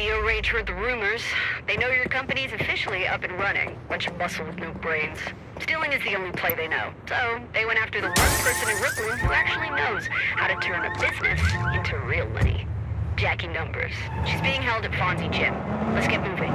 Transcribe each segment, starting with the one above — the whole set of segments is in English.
The O-Rage heard the rumors. They know your company's officially up and running. Bunch of muscle with no brains. Stealing is the only play they know. So, they went after the one person in Brooklyn who actually knows how to turn a business into real money. Jackie Numbers. She's being held at Fonzie Gym. Let's get moving.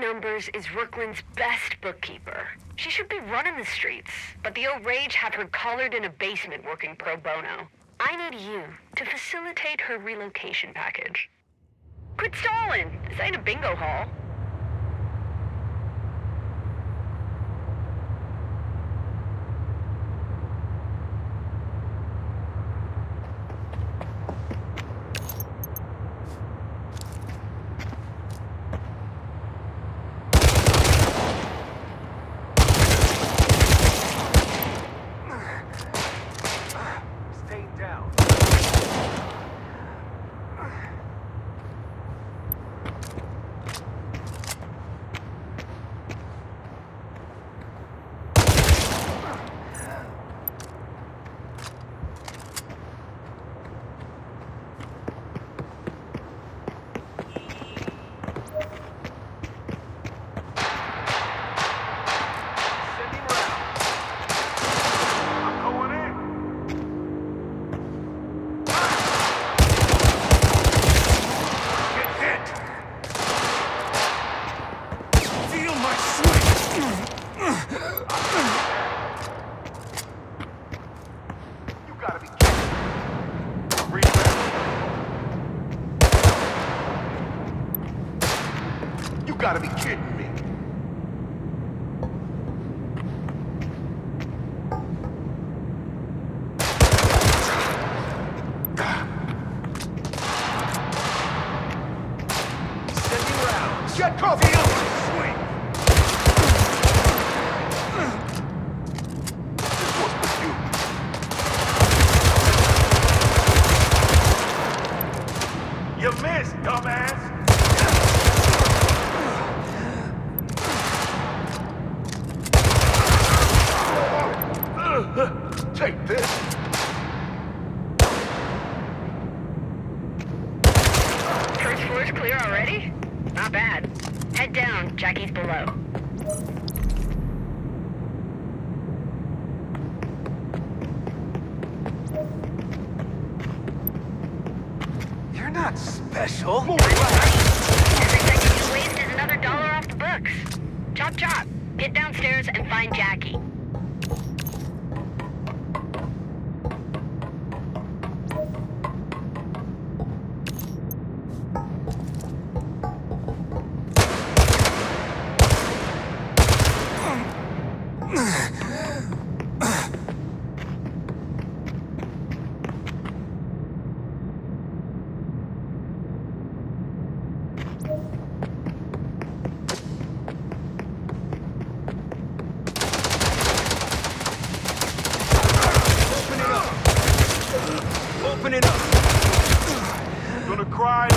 Numbers is Brooklyn's best bookkeeper. She should be running the streets, but the O-Rage have her collared in a basement working pro bono. I need you to facilitate her relocation package. Quit stalling! This ain't a bingo hall. Gotta be kidding me. Send me round. Jet coffee over. Swing. This was for you. You missed, dumbass. Take this. First floor's clear already? Not bad. Head down, Jackie's below. You're not special. Every second you waste is another $1 off the books. Chop chop. Get downstairs and find Jackie. Open it up. Gonna cry.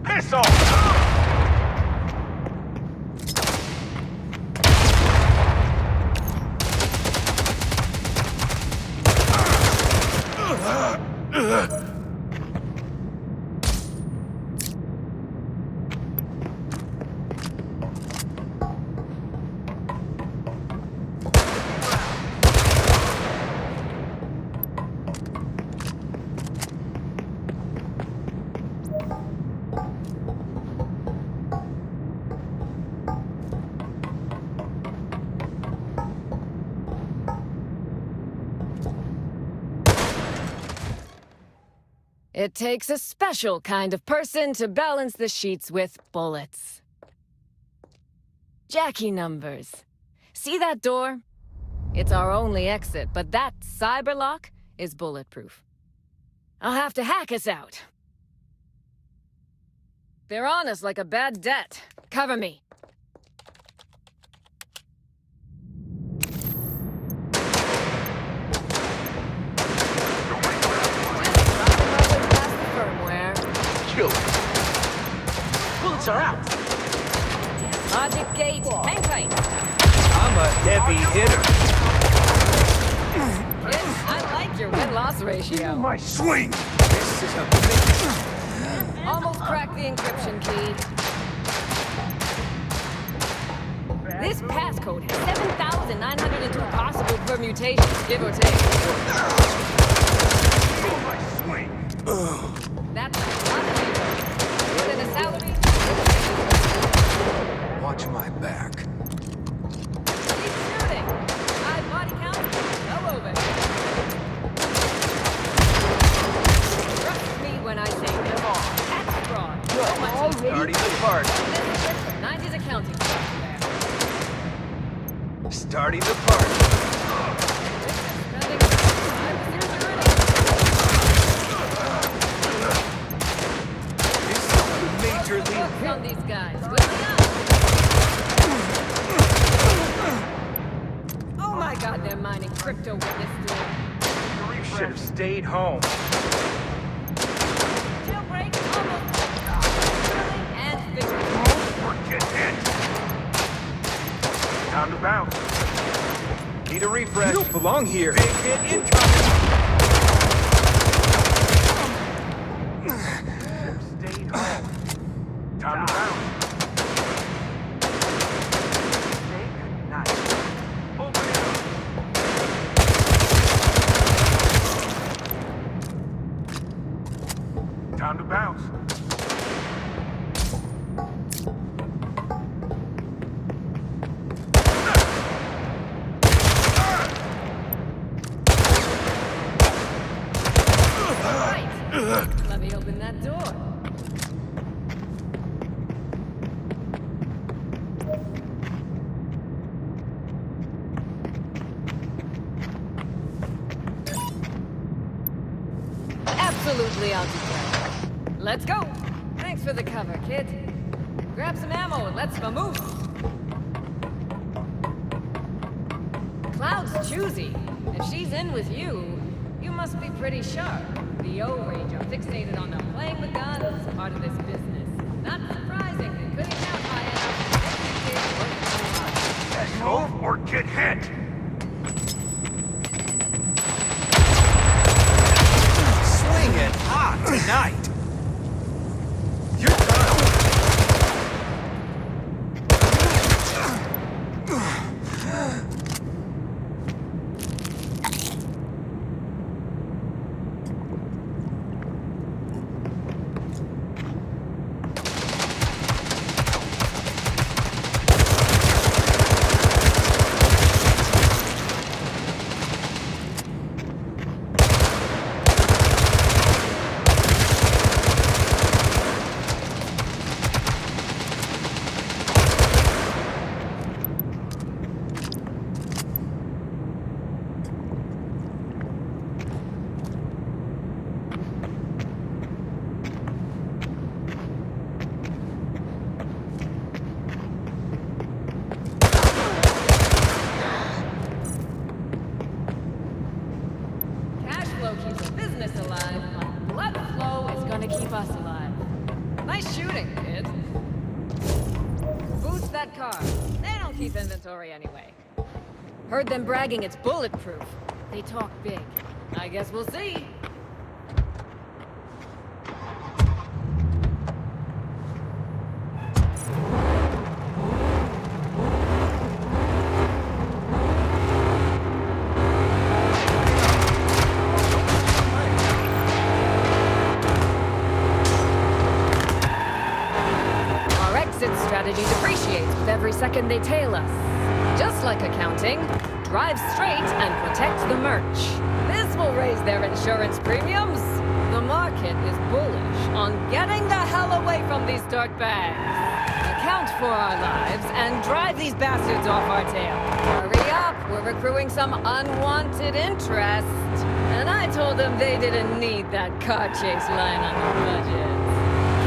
Piss off. It takes a special kind of person to balance the sheets with bullets. Jackie Numbers. See that door? It's our only exit, but that cyber lock is bulletproof. I'll have to hack us out. They're on us like a bad debt. Cover me. Chill. Bullets are out. Logic gate, hang tight. I'm a heavy hitter. Kid, I like your win-loss ratio. My swing. This is a Almost cracked the encryption key. This passcode has 7,902 possible permutations, give or take. my swing. That's a lot of people. Within a salary. Watch my back. Keep shooting. High body count, go over. Trust me when I say them all. That's fraud. So much easier. Starting the party. This is from 90s accounting software. Starting the party. Spending cybersecurity. This is a major league. Focus on these guys. With me up. Oh my god, they're mining crypto with this door. You should have stayed home. Jailbreak almost. Drilling and victory. Or get hit. Time to bounce. Need a refresh. You don't belong here. Big hit incoming. Stayed home. Time to bounce. Nice. Open it up. Time to bounce. Let me open that door. Absolutely, I'll do that. Let's go. Thanks for the cover, kid. Grab some ammo and let's move. Cloud's choosy. If she's in with you, you must be pretty sharp. The O-Range are fixated on the playing with guns part of this business. Not surprising, they couldn't count high enough to make the kid work so hard. Move or get hit. Swinging hot tonight. You're done. Keeps business alive. Blood flow is gonna keep us alive. Nice shooting, kid. Boost that car. They don't keep inventory anyway. Heard them bragging it's bulletproof. They talk big. I guess we'll see. Strategy depreciates with every second they tail us. Just like accounting, drive straight and protect the merch. This will raise their insurance premiums. The market is bullish on getting the hell away from these dirtbags. Account for our lives and drive these bastards off our tail. Hurry up! were accruing some unwanted interest. And I told them they didn't need that car chase line on the budget.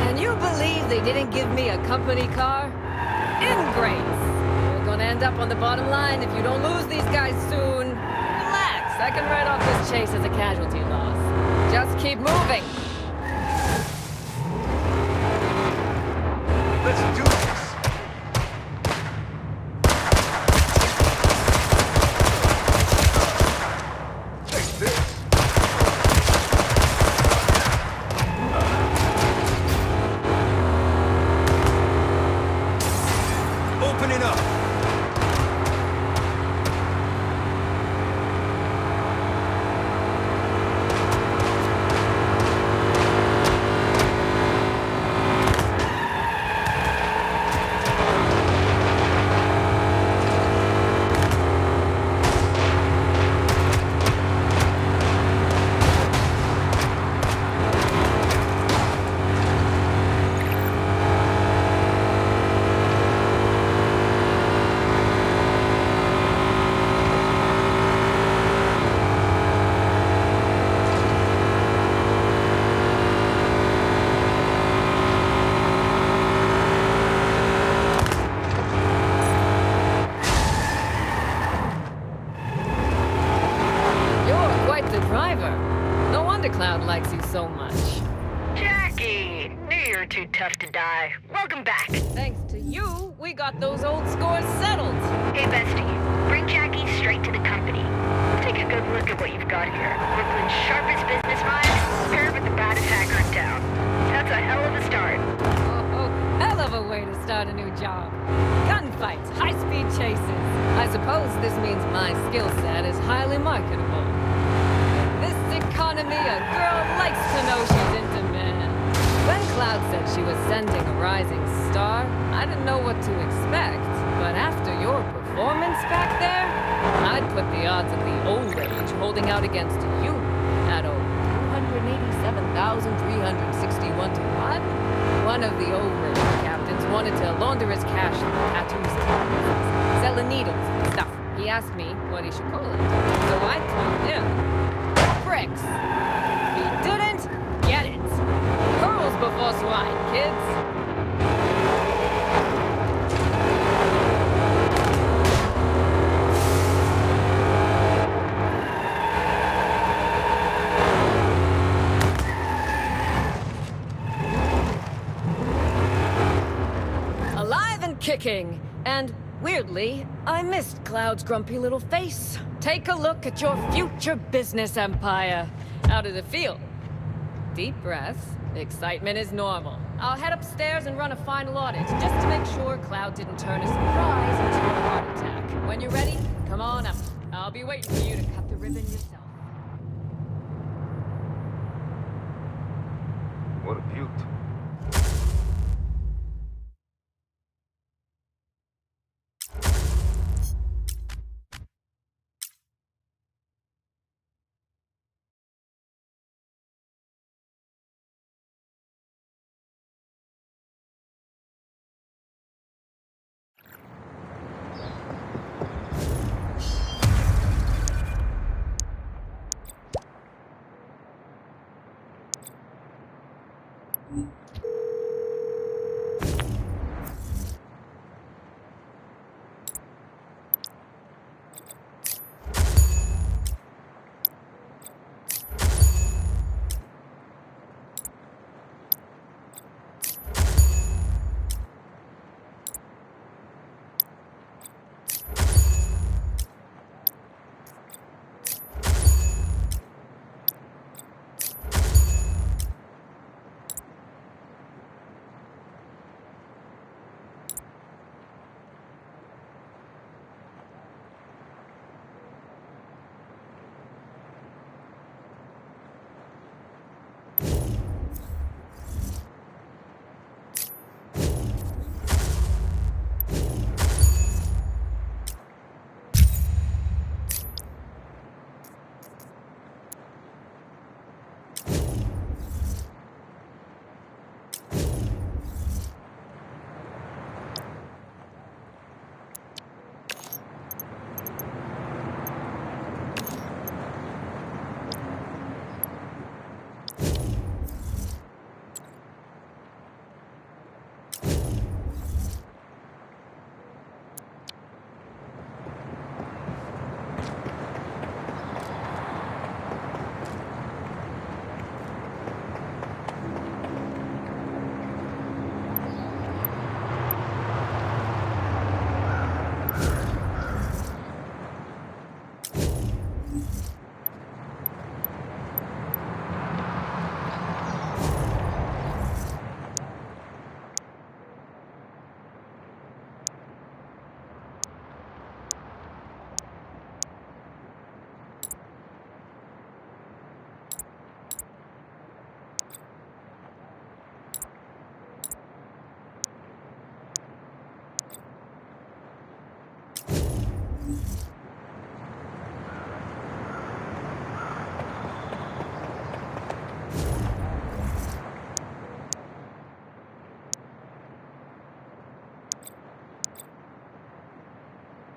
Can you believe they didn't give me a company car? Ingrates! You're gonna end up on the bottom line if you don't lose these guys soon. Relax, I can write off this chase as a casualty loss. Just keep moving. Let's do this. Take this. Opening up. Cloud likes you so much. Jackie! Knew you were too tough to die. Welcome back. Thanks to you, we got those old scores settled. Hey, Bestie. Bring Jackie straight to the company. Take a good look at what you've got here. Brooklyn's sharpest business mind, paired with the baddest hacker in town. That's a hell of a start. Oh, hell of a way to start a new job. Gunfights, high-speed chases. I suppose this means my skill set is highly marketable. Economy, a girl likes to know she's in demand. When Cloud said she was sending a rising star, I didn't know what to expect. But after your performance back there, I'd put the odds of the old age holding out against you at 287,361 to 1. One of the old age captains wanted to launder his cash through tattoos, selling needles and stuff. He asked me what he should call it, so I told him. Bricks. He didn't get it. Pearls before swine, kids. Alive and kicking. And weirdly, I missed Cloud's grumpy little face. Take a look at your future business empire. Out of the field. Deep breaths. Excitement is normal. I'll head upstairs and run a final audit, just to make sure Cloud didn't turn a surprise into a heart attack. When you're ready, come on up. I'll be waiting for you to cut the ribbon yourself. What a beaut.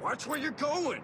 Watch where you're going!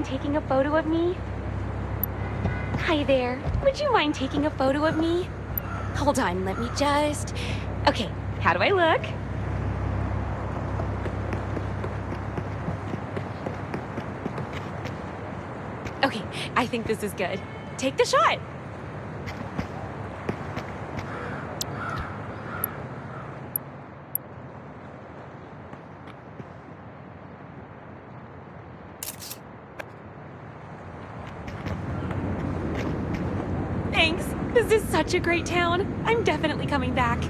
Taking a photo of me? Hi there. Would you mind taking a photo of me? Hold on, let me just... Okay, how do I look? Okay, I think this is good. Take the shot! Thanks. This is such a great town. I'm definitely coming back.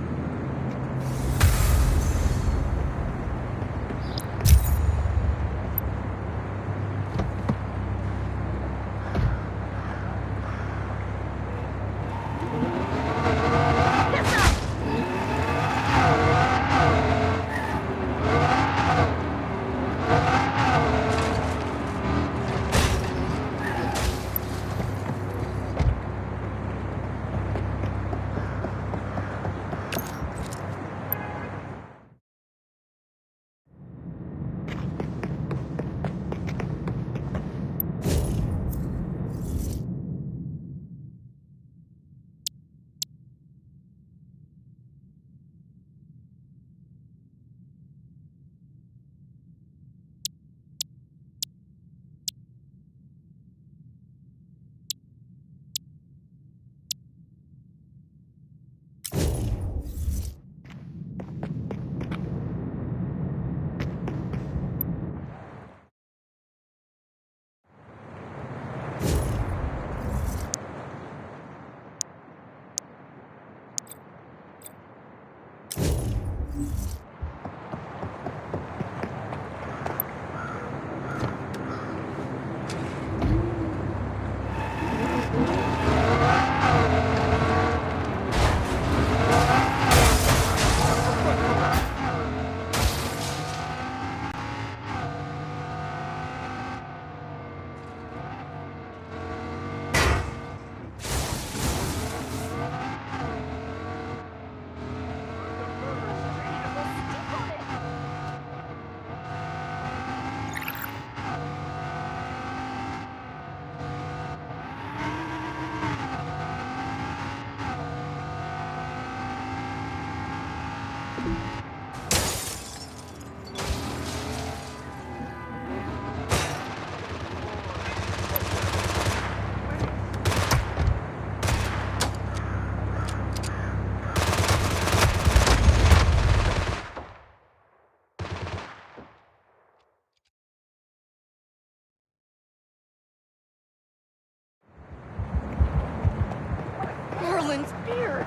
Merlin's beard.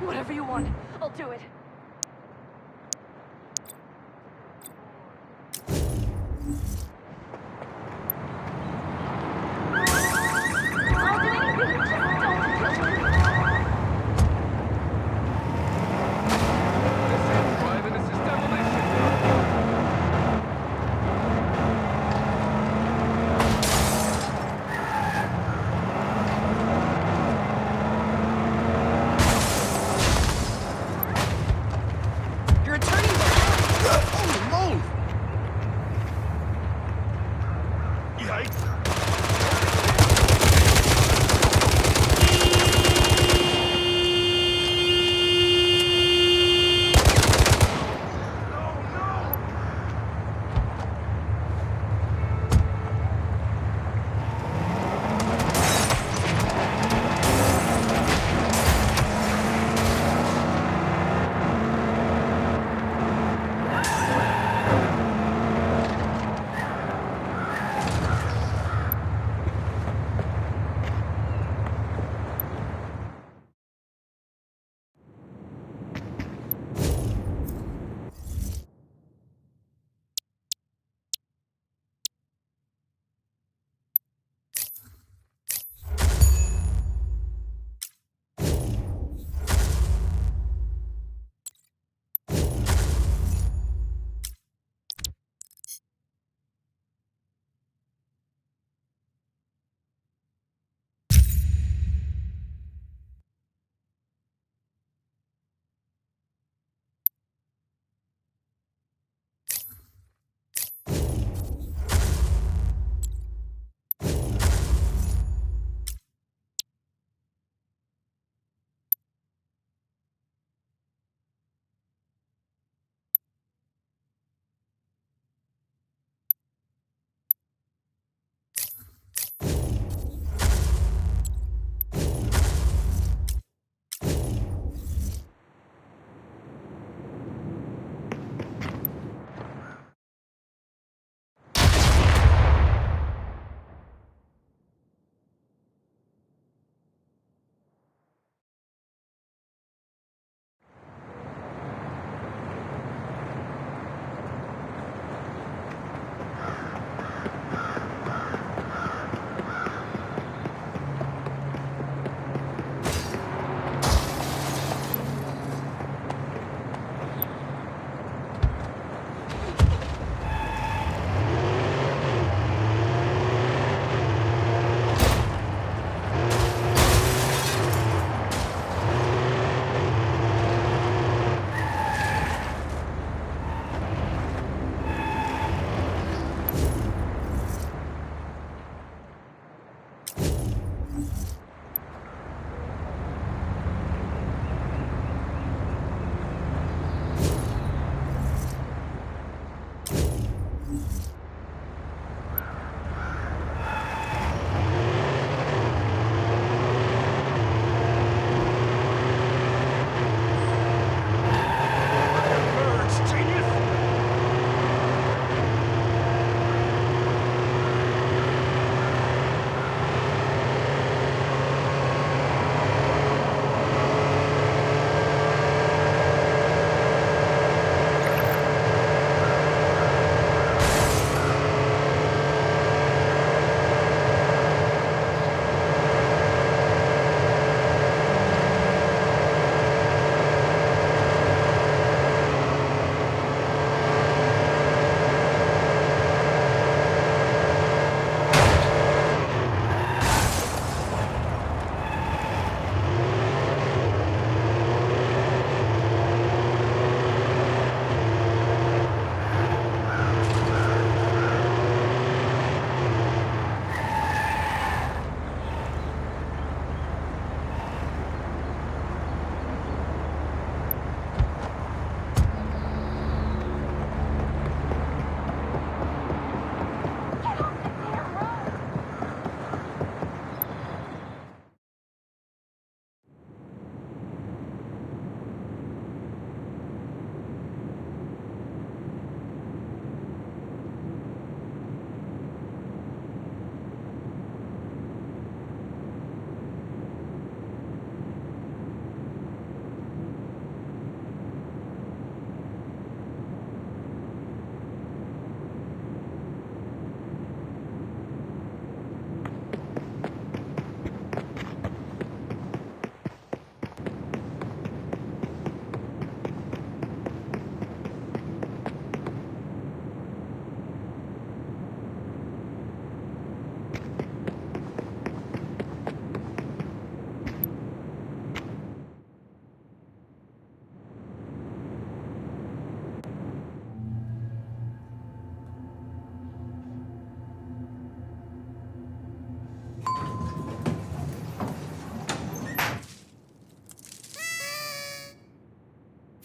Whatever you want, I'll do it. I'll do anything, just don't kill me. Driving assist demolition.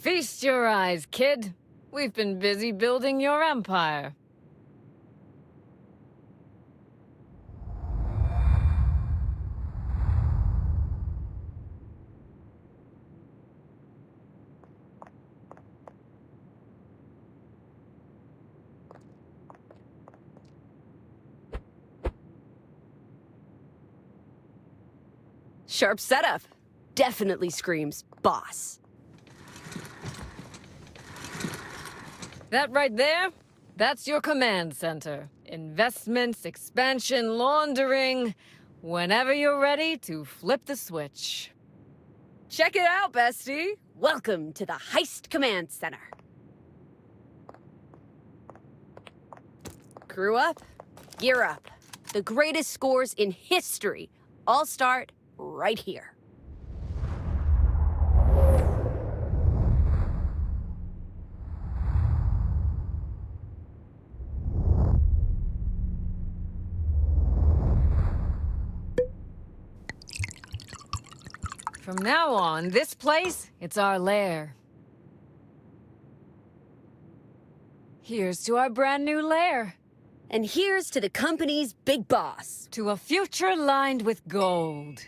Feast your eyes, kid. We've been busy building your empire. Sharp setup. Definitely screams boss. That right there? That's your command center. Investments, expansion, laundering. Whenever you're ready to flip the switch. Check it out, bestie. Welcome to the Heist Command Center. Crew up, gear up. The greatest scores in history all start right here. From now on, this place, it's our lair. Here's to our brand new lair. And here's to the company's big boss. To a future lined with gold.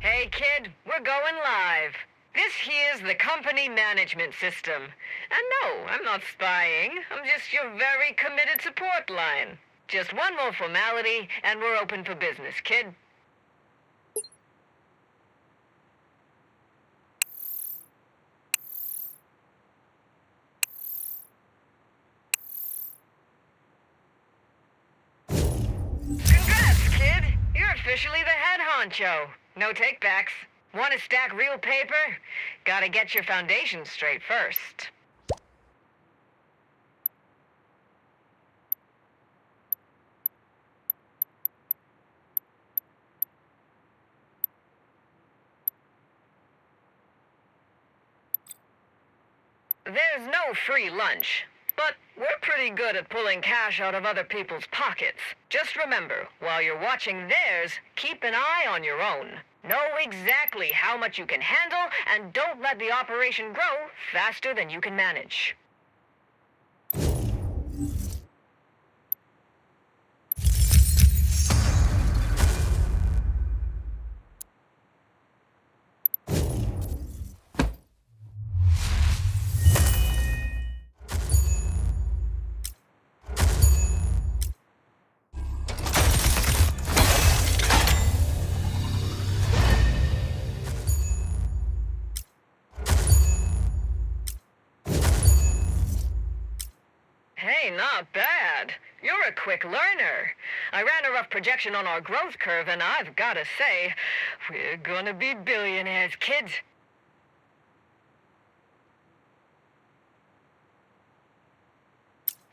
Hey kid, we're going live. This here's the company management system. And no, I'm not spying. I'm just your very committed support line. Just one more formality, and we're open for business, kid. Congrats, kid! You're officially the head honcho. No takebacks. Want to stack real paper? Gotta get your foundation straight first. There's no free lunch, but we're pretty good at pulling cash out of other people's pockets. Just remember, while you're watching theirs, keep an eye on your own. Know exactly how much you can handle, and don't let the operation grow faster than you can manage. Hey, not bad. You're a quick learner. I ran a rough projection on our growth curve, and I've gotta say, we're gonna be billionaires, kids.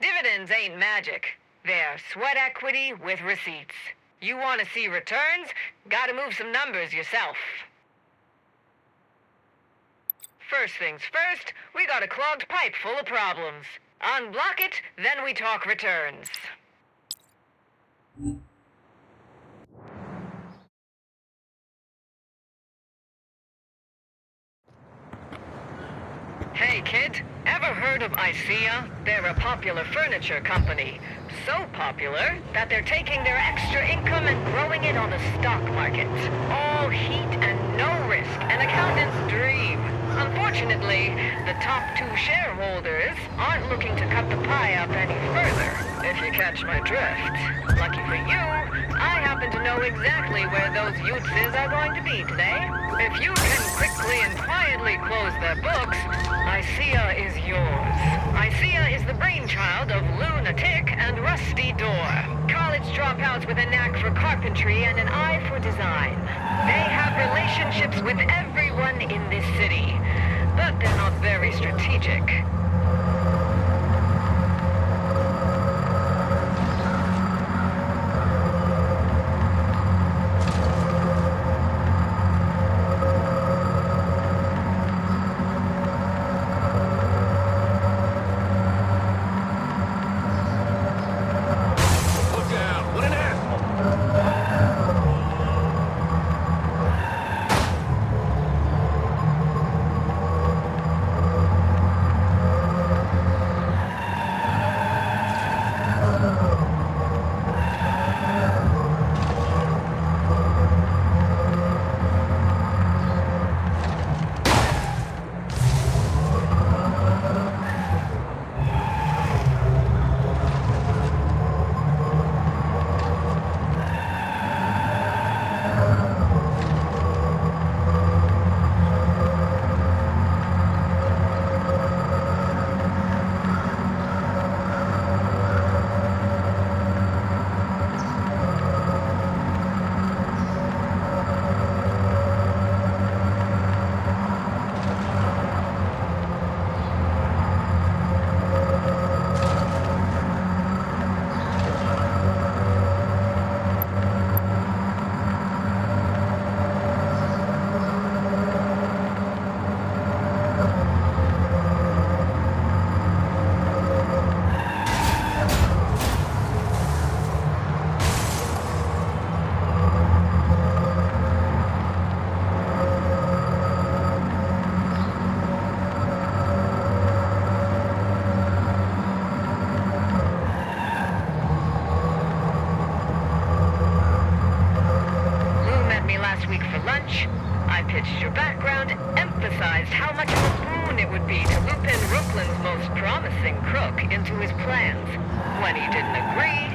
Dividends ain't magic. They're sweat equity with receipts. You want to see returns? Gotta move some numbers yourself. First things first, we got a clogged pipe full of problems. Unblock it, then we talk returns. Hey kid, ever heard of ICEA? They're a popular furniture company. So popular that they're taking their extra income and growing it on the stock market. All heat and no risk, an accountant's dream. Unfortunately, the top two shareholders aren't looking to cut the pie up any further, if you catch my drift. Lucky for you, I happen to know exactly where those Yutzes are going to be today. If you can quickly and quietly close their books, ICEA is yours. ICEA is the brainchild of Lunatic and Rusty Door. College dropout dropouts with a knack for carpentry and an eye for design. They have relationships with everyone in this city, but they're not very strategic. Look out! What an asshole! I pitched your background, emphasized how much of a boon it would be to loop in Brooklyn's most promising crook into his plans. When he didn't agree,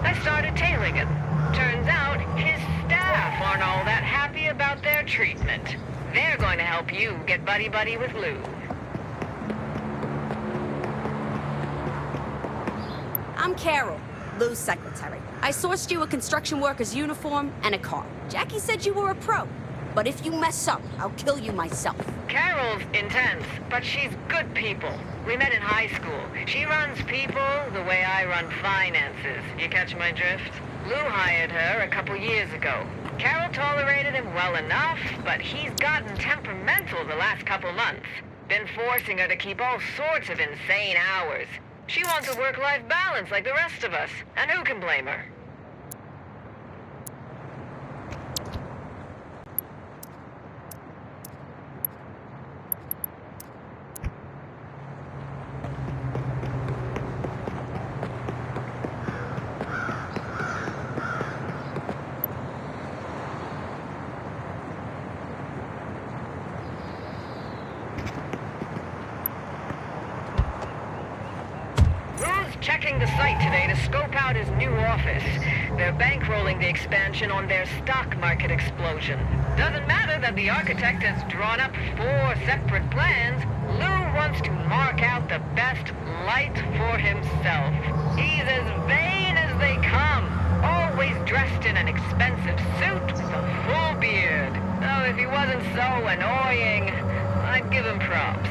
I started tailing him. Turns out, his staff aren't all that happy about their treatment. They're going to help you get buddy-buddy with Lou. I'm Carol, Lou's secretary. I sourced you a construction worker's uniform and a car. Jackie said you were a pro, but if you mess up, I'll kill you myself. Carol's intense, but she's good people. We met in high school. She runs people the way I run finances. You catch my drift? Lou hired her a couple years ago. Carol tolerated him well enough, but he's gotten temperamental the last couple months. Been forcing her to keep all sorts of insane hours. She wants a work-life balance like the rest of us, and who can blame her? Checking the site today to scope out his new office. They're bankrolling the expansion on their stock market explosion. Doesn't matter that the architect has drawn up 4 separate plans. Lou wants to mark out the best light for himself. He's as vain as they come, always dressed in an expensive suit with a full beard. So if he wasn't so annoying, I'd give him props.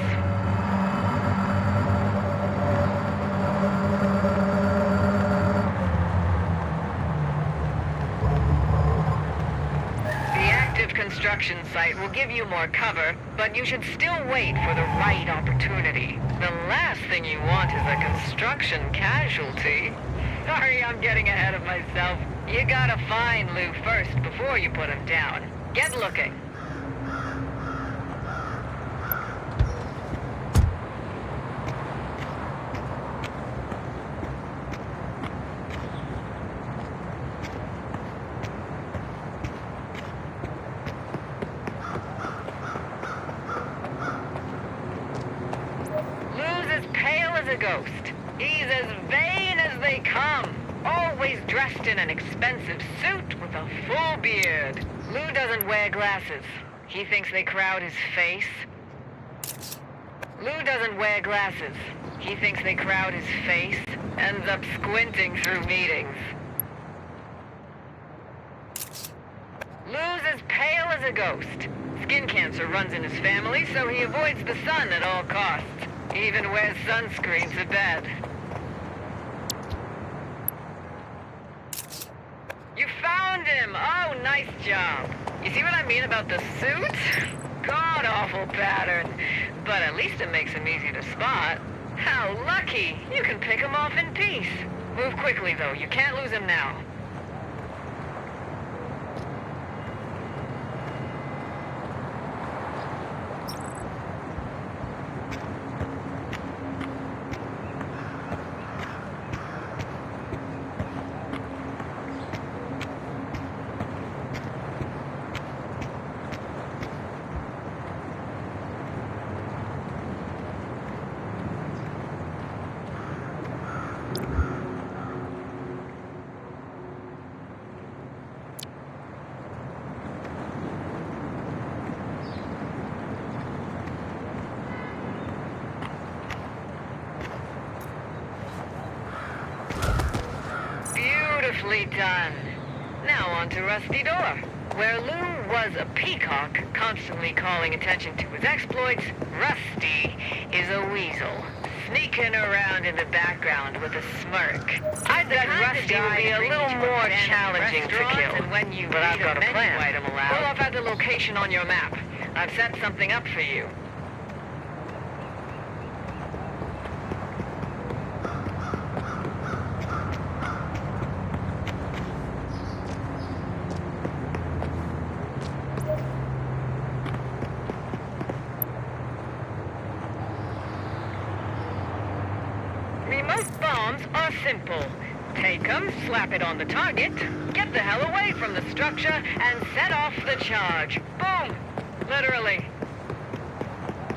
Construction site will give you more cover, but you should still wait for the right opportunity. The last thing you want is a construction casualty. Sorry, I'm getting ahead of myself. You gotta find Lou first before you put him down. Get looking. A ghost. He's as vain as they come, always dressed in an expensive suit with a full beard. Lou doesn't wear glasses. He thinks they crowd his face. Lou doesn't wear glasses. He thinks they crowd his face, ends up squinting through meetings. Lou's as pale as a ghost. Skin cancer runs in his family, so he avoids the sun at all costs. Even wears sunscreen to bed. You found him! Oh, nice job. You see what I mean about the suit? God-awful pattern. But at least it makes him easy to spot. How lucky! You can pick him off in peace. Move quickly, though. You can't lose him now. Beautifully done. Now on to Rusty Door. Where Lou was a peacock, constantly calling attention to his exploits, Rusty is a weasel, sneaking around in the background with a smirk. I bet Rusty will be a little more challenging to kill, but I've got a plan. Pull up at the location on your map. I've set something up for you. Remote bombs are simple. Take them, slap it on the target, get the hell away from the structure, and set off the charge. Boom! Literally.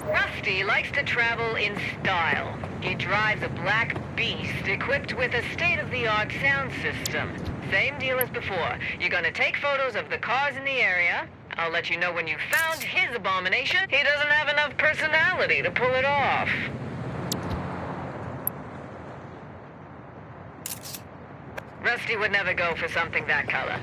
Rusty likes to travel in style. He drives a black beast equipped with a state-of-the-art sound system. Same deal as before. You're gonna take photos of the cars in the area. I'll let you know when you've found his abomination. He doesn't have enough personality to pull it off. Rusty would never go for something that color.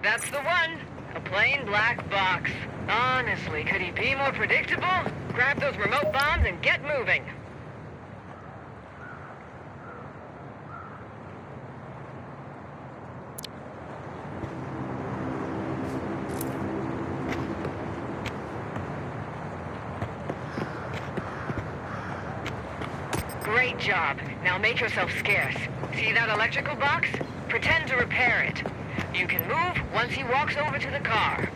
That's the one. A plain black box. Honestly, could he be more predictable? Grab those remote bombs and get moving. Great job. Now make yourself scarce. See that electrical box? Pretend to repair it. You can move once he walks over to the car.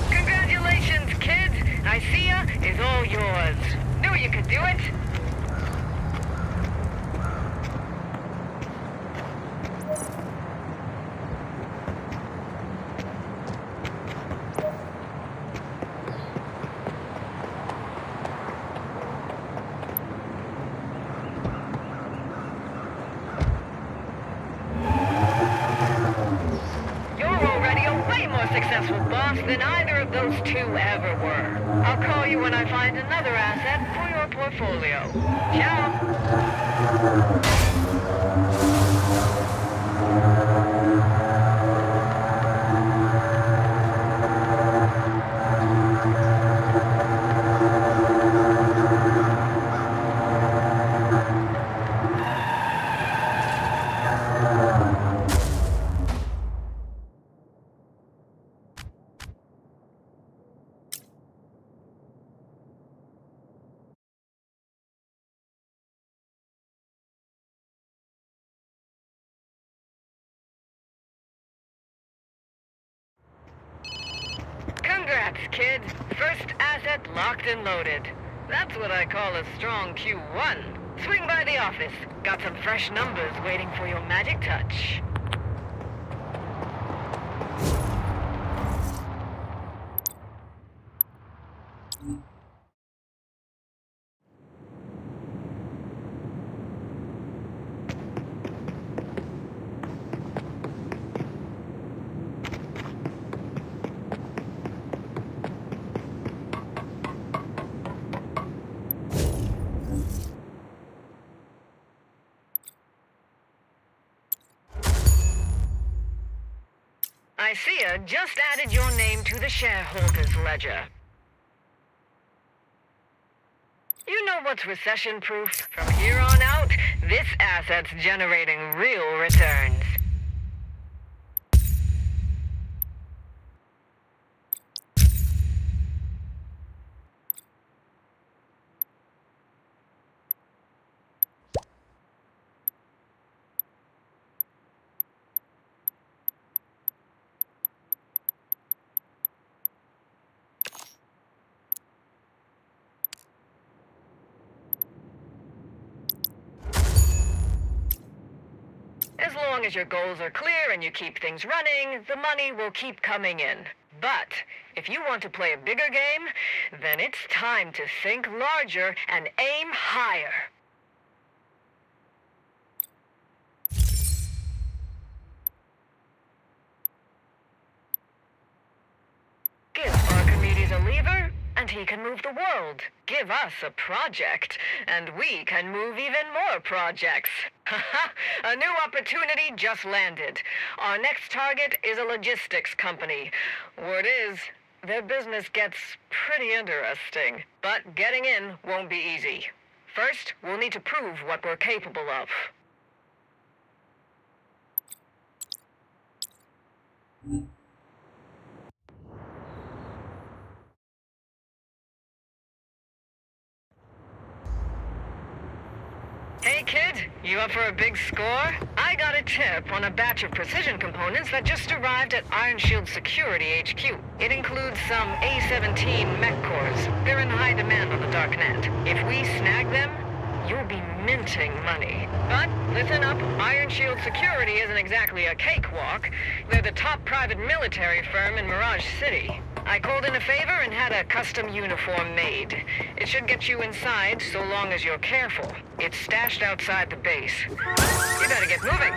Congratulations, kid! Nicaea is all yours. Knew you could do it. Successful boss than either of those two ever were. I'll call you when I find another asset for your portfolio. Ciao! Congrats, kid. First asset locked and loaded. That's what I call a strong Q1. Swing by the office. Got some fresh numbers waiting for your magic touch. I see ya just added your name to the shareholders ledger. You know what's recession-proof? From here on out, this asset's generating real returns. As long as your goals are clear and you keep things running, the money will keep coming in. But if you want to play a bigger game, then it's time to think larger and aim higher. Give Archimedes a lever, and he can move the world. Give us a project, and we can move even more projects. A new opportunity just landed. Our next target is a logistics company. Word is, their business gets pretty interesting. But getting in won't be easy. First, we'll need to prove what we're capable of. Hey kid, you up for a big score? I got a tip on a batch of precision components that just arrived at Iron Shield Security HQ. It includes some A-17 mech cores. They're in high demand on the dark net. If we snag them, you'll be minting money. But listen up, Iron Shield Security isn't exactly a cakewalk. They're the top private military firm in Mirage City. I called in a favor and had a custom uniform made. It should get you inside so long as you're careful. It's stashed outside the base. You better get moving.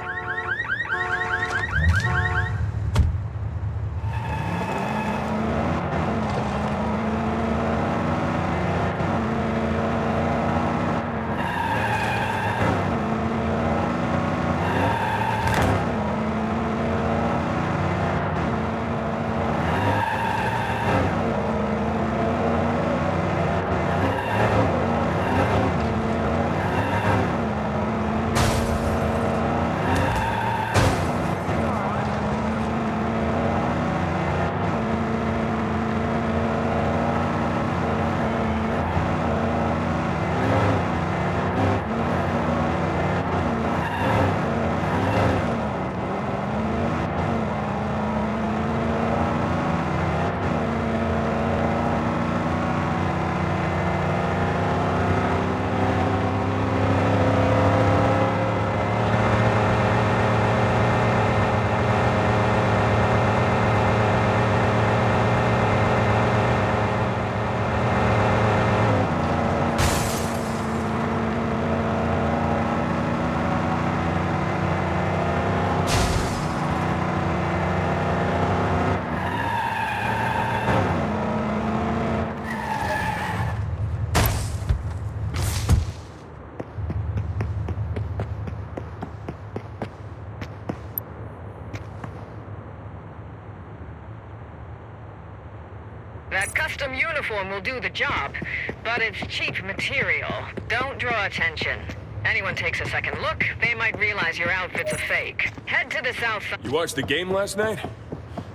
That custom uniform will do the job, but it's cheap material. Don't draw attention. Anyone takes a second look, they might realize your outfit's a fake. Head to the south side. You watched the game last night?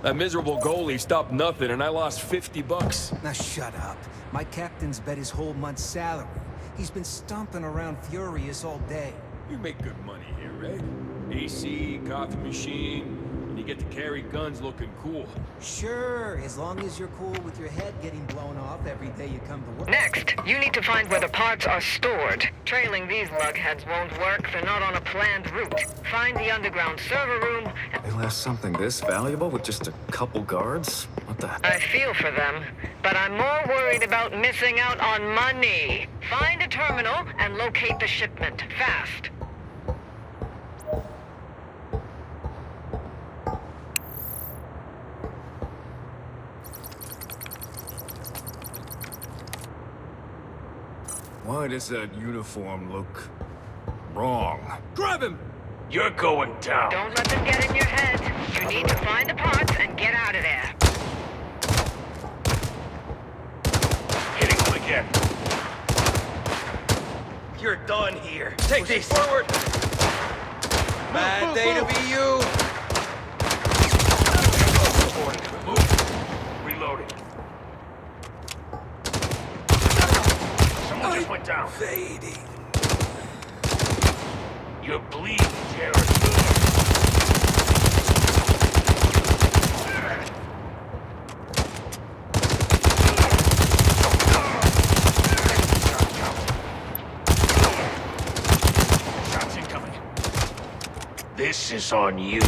That miserable goalie stopped nothing and I lost $50. Now shut up. My captain's bet his whole month's salary. He's been stomping around furious all day. You make good money here, right? AC, coffee machine, and you get to carry guns looking cool. Sure, as long as you're cool with your head getting blown off every day you come to work. Next, you need to find where the parts are stored. Trailing these lugheads won't work. They're not on a planned route. Find the underground server room. They left something this valuable with just a couple guards? What the? I feel for them, but I'm more worried about missing out on money. Find a terminal and locate the shipment. Fast. Why does that uniform look wrong? Grab him! You're going down. Don't let them get in your head. You need to find the parts and get out of there. Hitting him again. You're done here. Take these. Forward. Bad day to be you. Move. Reloading. Someone just went down. Fading. You're bleeding, Jared. Shots incoming. This is on you.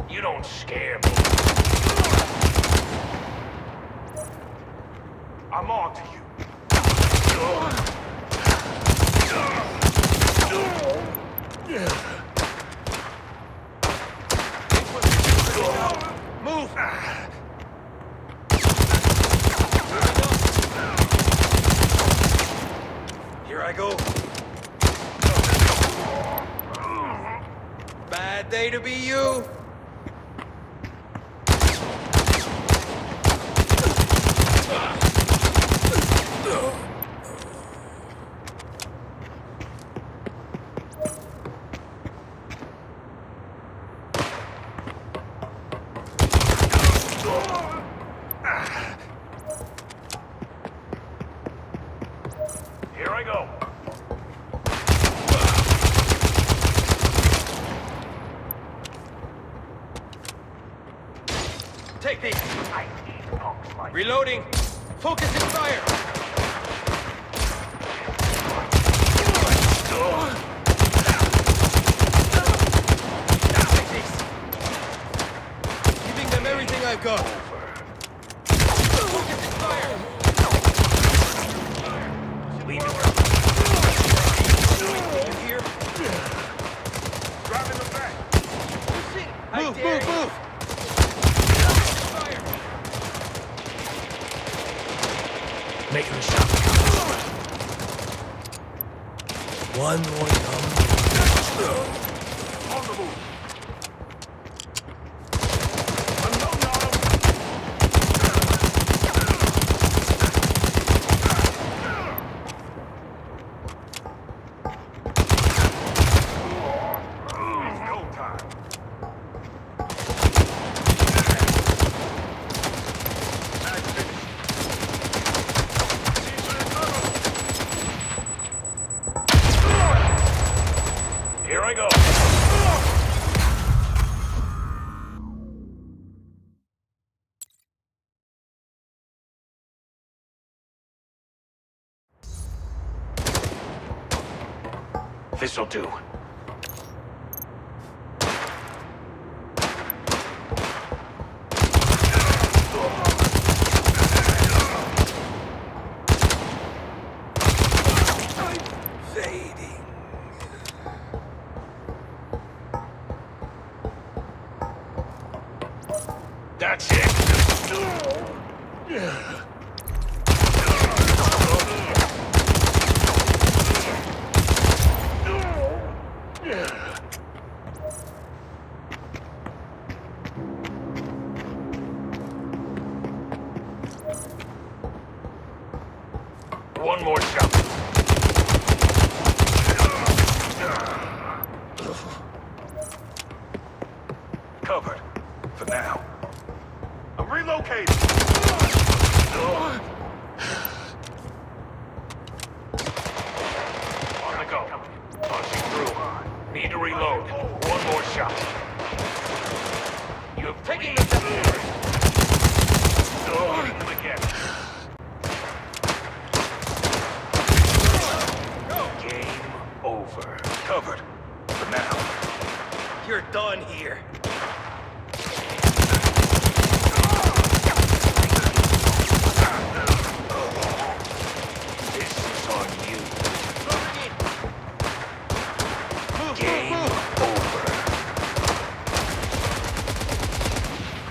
You don't scare me. I'm on to you. Move. Here I go. Bad day to be you. Here I go. Take these. I hate punks like Reloading. Focus and fire. Take these. Giving them everything I've got. Focus and fire. Leave it. You here? Drop in the back. Move, move, move. Fire. Making a shot. One more number. On the move. Here I go. This'll do. Fading. That's it. One more shot. Covered. For now. done here. This is on you. Game over.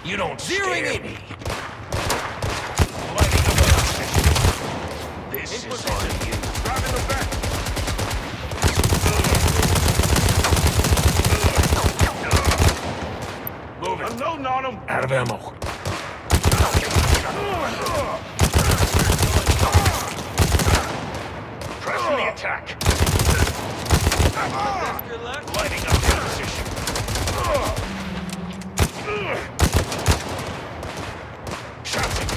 You don't scare me. Lighting up a position. This is on you. Driving the back. Move it. Unloading on him. Out of ammo. Pressing the attack. Lighting up the position. Shouting.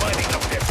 Lighting up their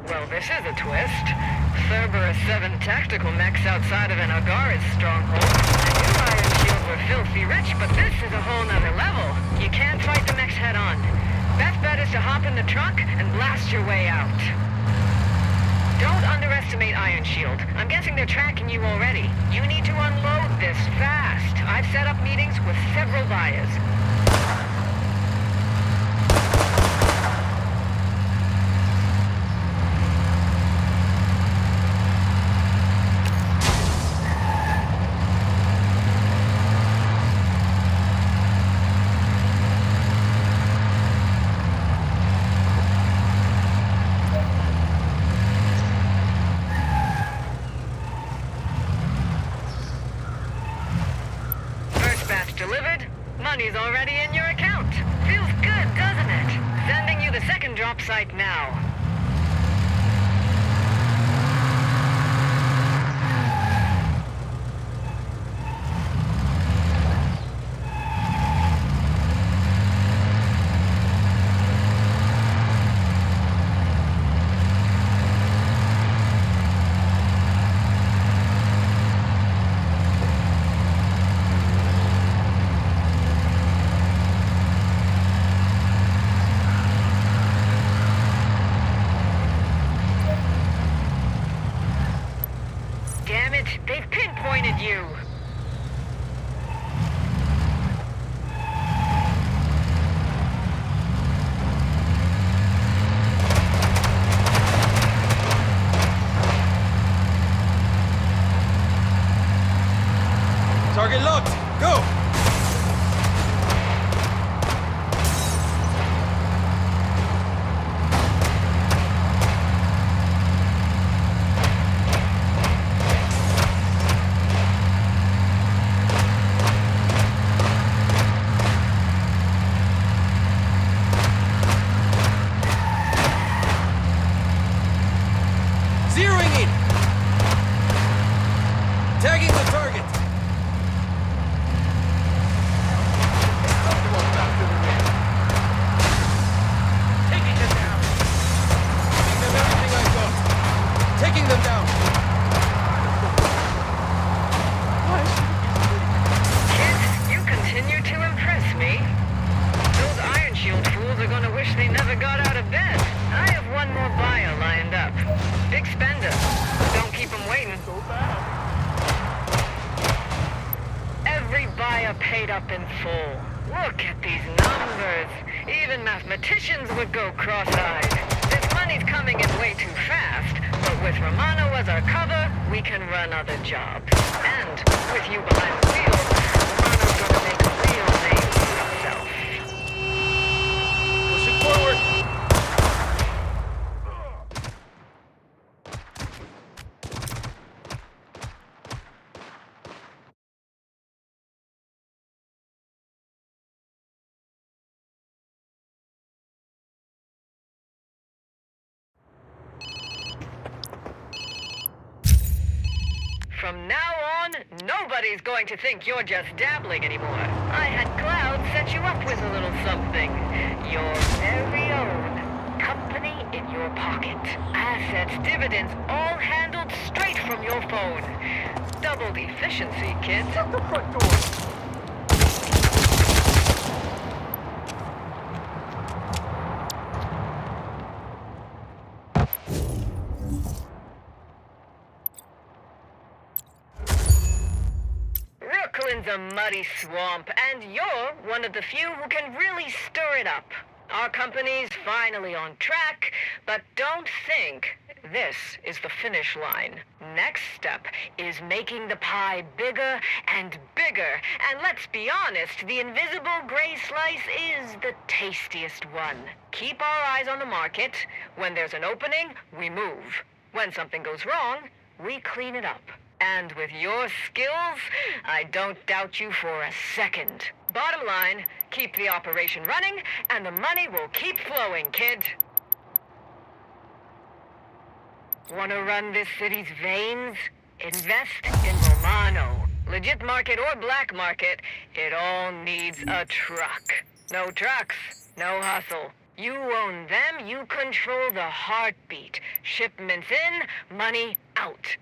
Well, this is a twist. Cerberus 7 tactical mechs outside of an Agaris stronghold. I knew Iron Shield were filthy rich, but this is a whole nother level. You can't fight the mechs head on. Best bet is to hop in the truck and blast your way out. Don't underestimate Iron Shield. I'm guessing they're tracking you already. You need to unload this fast. I've set up meetings with several buyers. Delivered? Money's already in your account. Feels good, doesn't it? Sending you the second drop site now. Damn it, they've pinpointed you. Target locked. Go. up in full. Look at these numbers. Even mathematicians would go cross-eyed. This money's coming in way too fast, but with Romano as our cover, we can run other jobs. And with you behind the wheel, Romano's gonna make a real name for himself. Pushing forward. From now on, nobody's going to think you're just dabbling anymore. I had Cloud set you up with a little something. Your very own company in your pocket. Assets, dividends, all handled straight from your phone. Doubled efficiency, kid. Shut the front door. Brooklyn's a muddy swamp, and you're one of the few who can really stir it up. Our company's finally on track, but don't think this is the finish line. Next step is making the pie bigger and bigger. And let's be honest, the invisible gray slice is the tastiest one. Keep our eyes on the market. When there's an opening, we move. When something goes wrong, we clean it up. And with your skills, I don't doubt you for a second. Bottom line, keep the operation running, and the money will keep flowing, kid. Wanna run this city's veins? Invest in Romano. Legit market or black market, it all needs a truck. No trucks, no hustle. You own them, you control the heartbeat. Shipments in, money out.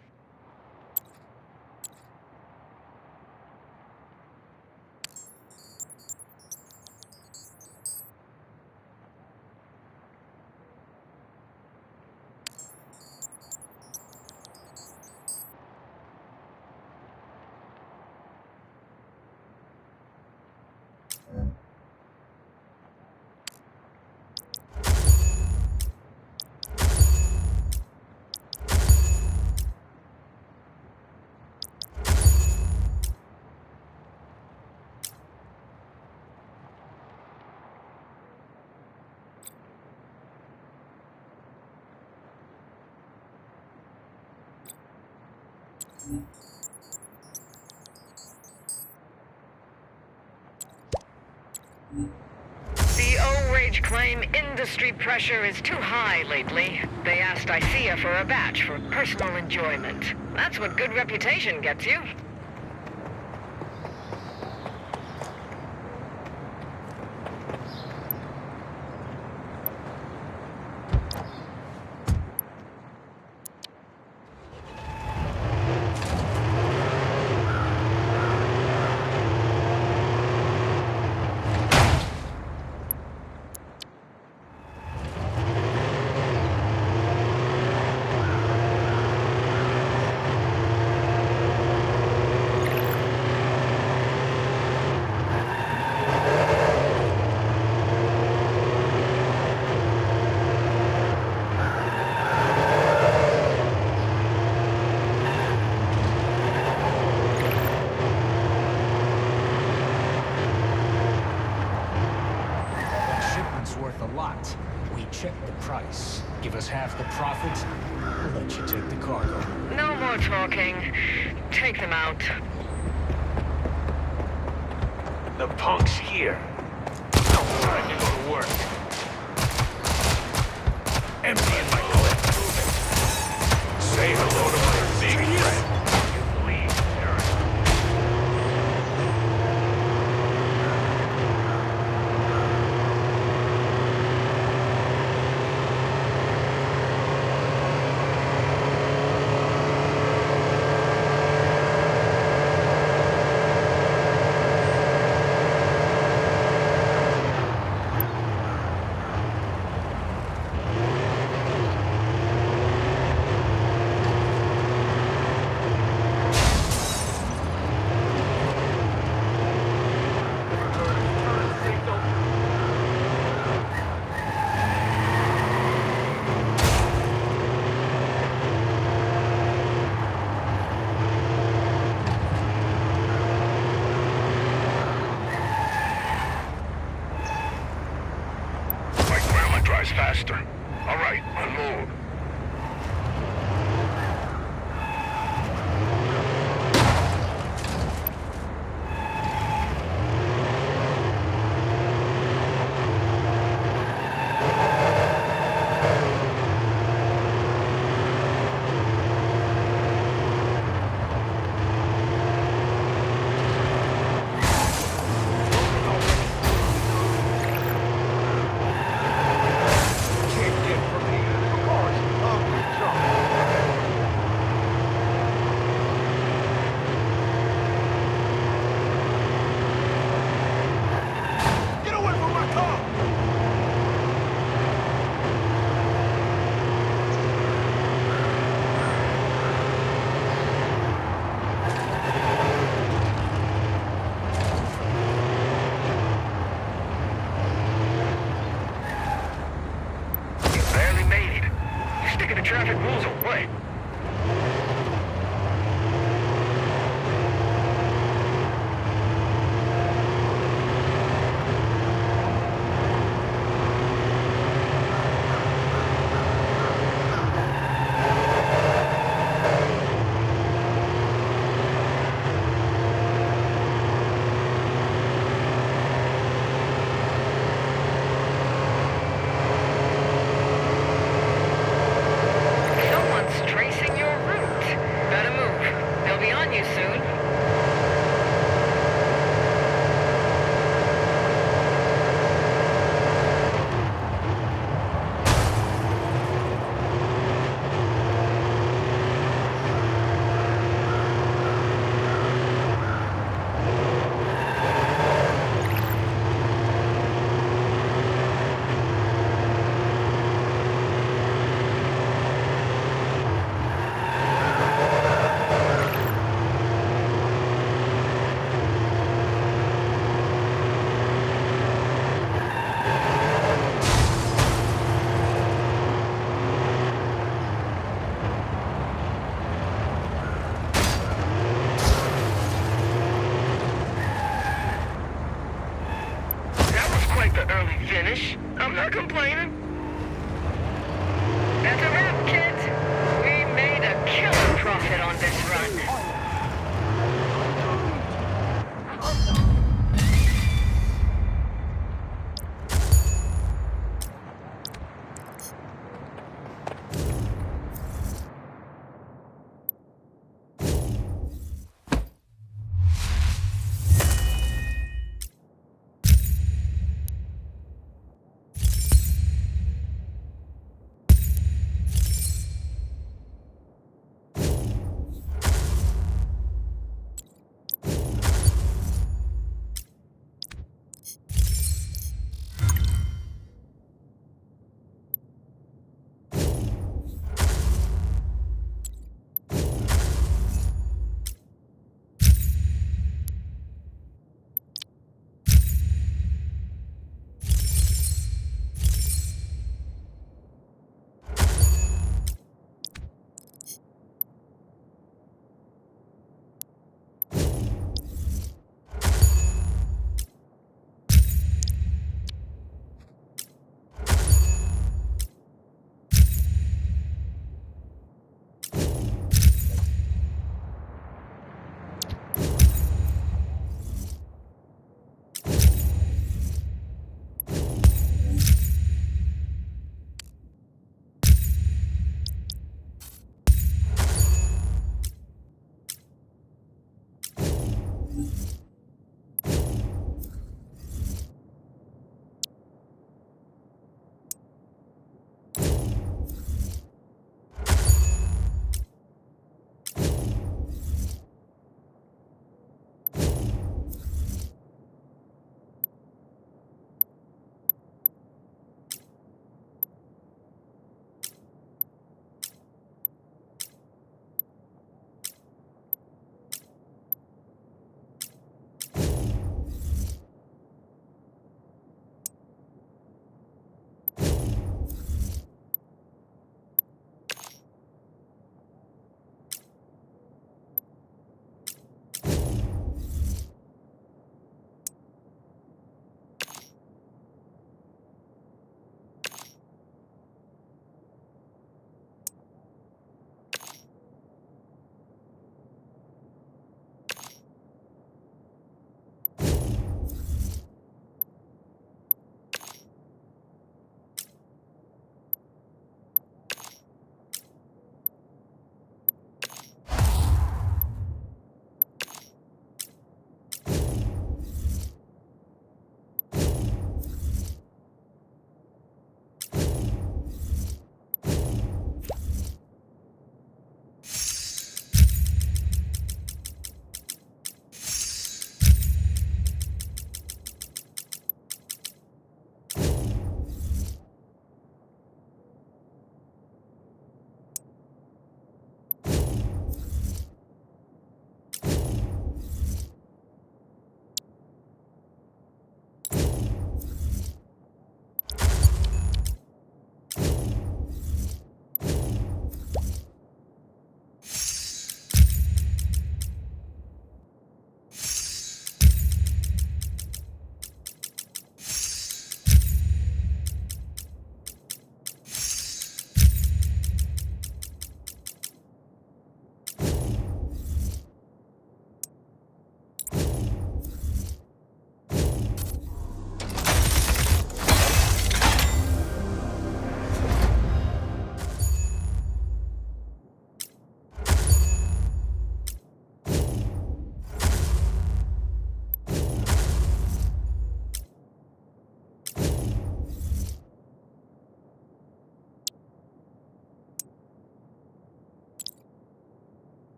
The O-Rage claim industry pressure is too high lately. They asked ICEA for a batch for personal enjoyment. That's what good reputation gets you. price. Give us half the profit, we'll let you take the cargo. No more talking. Take them out. The punk's here. Time to go to work. Emptying my clip. Say hello to my big friend. You leave, Eric. supplies faster. All right, unload. Traffic rules are what? Finish. I'm not complaining. That's a wrap, kids. We made a killer profit on this run.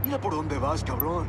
Mira por dónde vas, cabrón.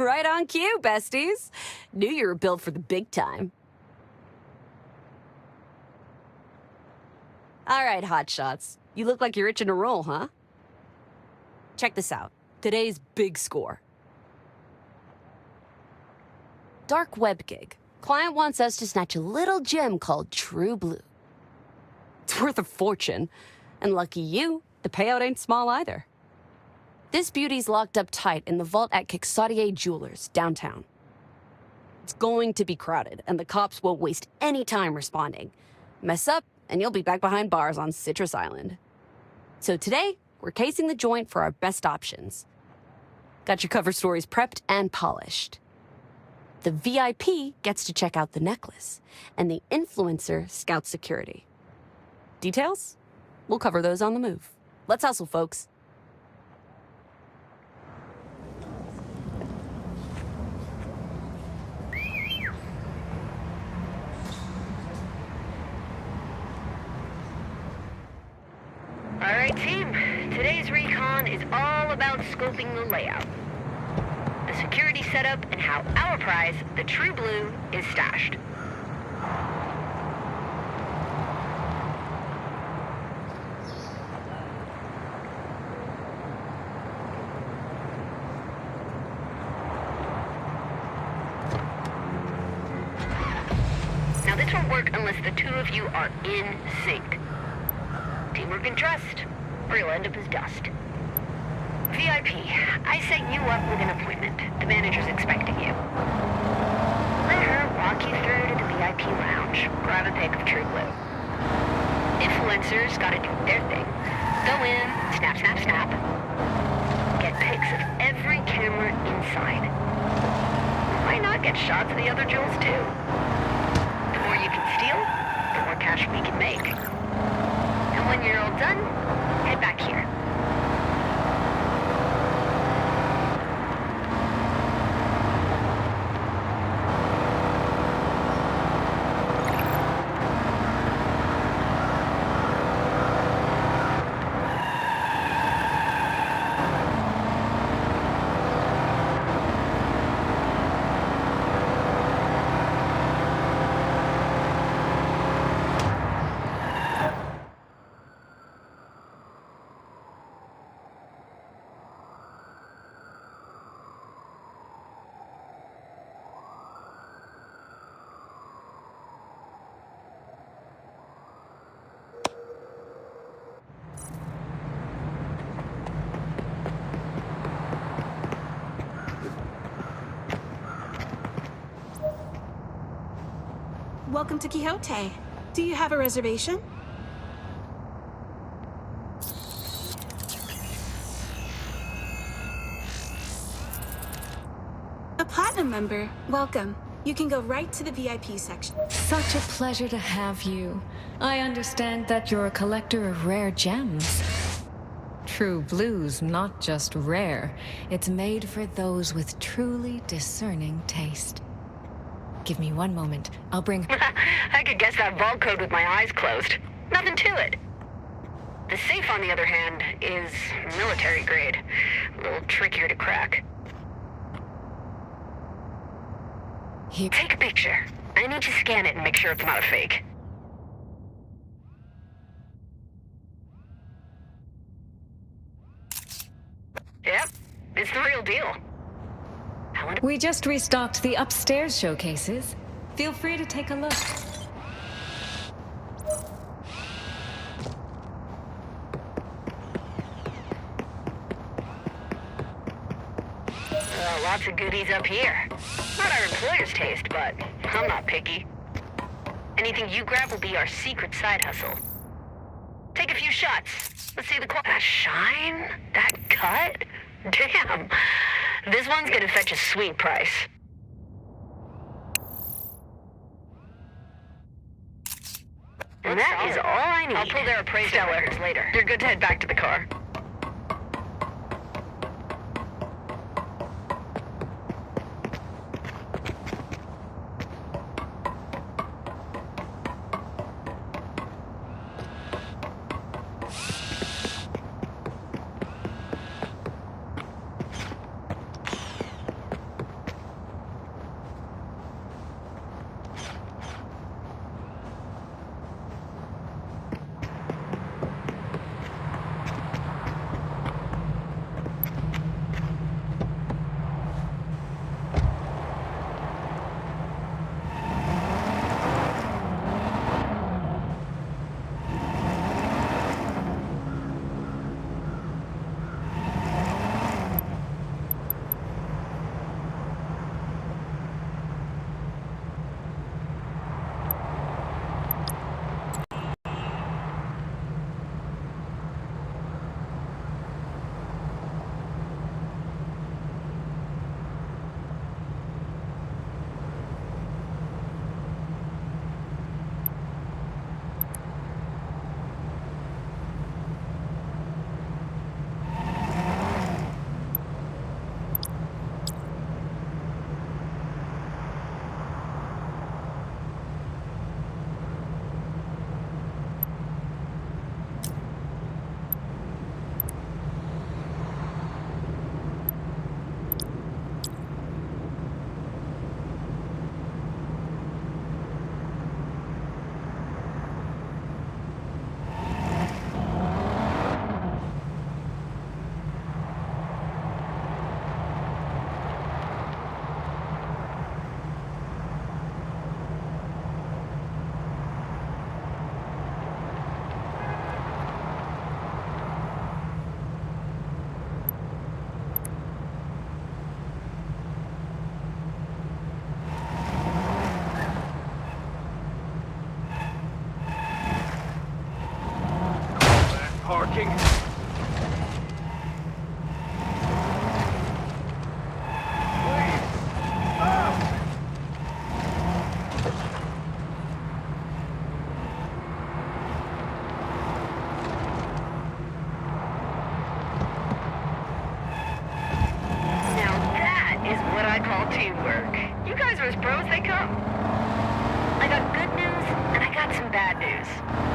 Right on cue, besties. Knew you were built for the big time. All right, hotshots. You look like you're itching to roll, huh? Check this out. Today's big score. Dark web gig. Client wants us to snatch a little gem called True Blue. It's worth a fortune. And lucky you, the payout ain't small either. This beauty's locked up tight in the vault at Quixote Jewelers, downtown. It's going to be crowded, and the cops won't waste any time responding. Mess up, and you'll be back behind bars on Citrus Island. So today, we're casing the joint for our best options. Got your cover stories prepped and polished. The VIP gets to check out the necklace, and the influencer scouts security. Details? We'll cover those on the move. Let's hustle, folks. All right, team. Today's recon is all about scoping the layout, the security setup, and how our prize, the True Blue, is stashed. Now this won't work unless the two of you are in sync. Teamwork and trust, or you'll end up as dust. VIP, I set you up with an appointment. The manager's expecting you. Let her walk you through to the VIP lounge. Grab a pic of True Blue. Influencers gotta do their thing. Go in, snap, snap, snap. Get pics of every camera inside. Why not get shots of the other jewels too? The more you can steal, the more cash we can make. And when you're all done, head back here. Welcome to Quixote. Do you have a reservation? A platinum member. Welcome. You can go right to the VIP section. Such a pleasure to have you. I understand that you're a collector of rare gems. True Blue's not just rare. It's made for those with truly discerning taste. Give me one moment. I'll bring... I could guess that vault code with my eyes closed. Nothing to it. The safe, on the other hand, is military grade. A little trickier to crack. Here. Take a picture. I need to scan it and make sure it's not a fake. Yep, it's the real deal. We just restocked the upstairs showcases. Feel free to take a look. Lots of goodies up here. Not our employer's taste, but I'm not picky. Anything you grab will be our secret side hustle. Take a few shots. Let's see the quality. That shine? That cut? Damn. This one's gonna fetch a sweet price. And that is all I need. I'll pull their appraisal records later. You're good to head back to the car. teamwork. You guys are as pro as they come. I got good news, and I got some bad news.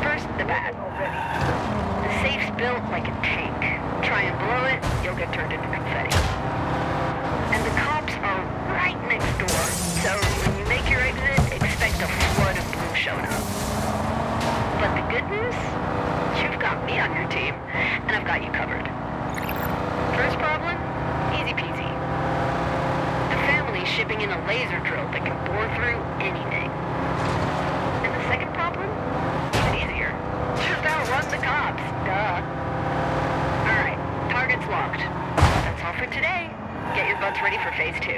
First, the bad. The safe's built like a tank. Try and blow it, you'll get turned into confetti. And the cops are right next door, so when you make your exit, expect a flood of blue showing up. But the good news? You've got me on your team, and I've got you covered. First problem? Easy peasy. The family's shipping in a laser drill that can bore through anything. And the second problem? Even easier. Just outrun the cops, duh. Alright, target's locked. That's all for today. Get your butts ready for phase 2.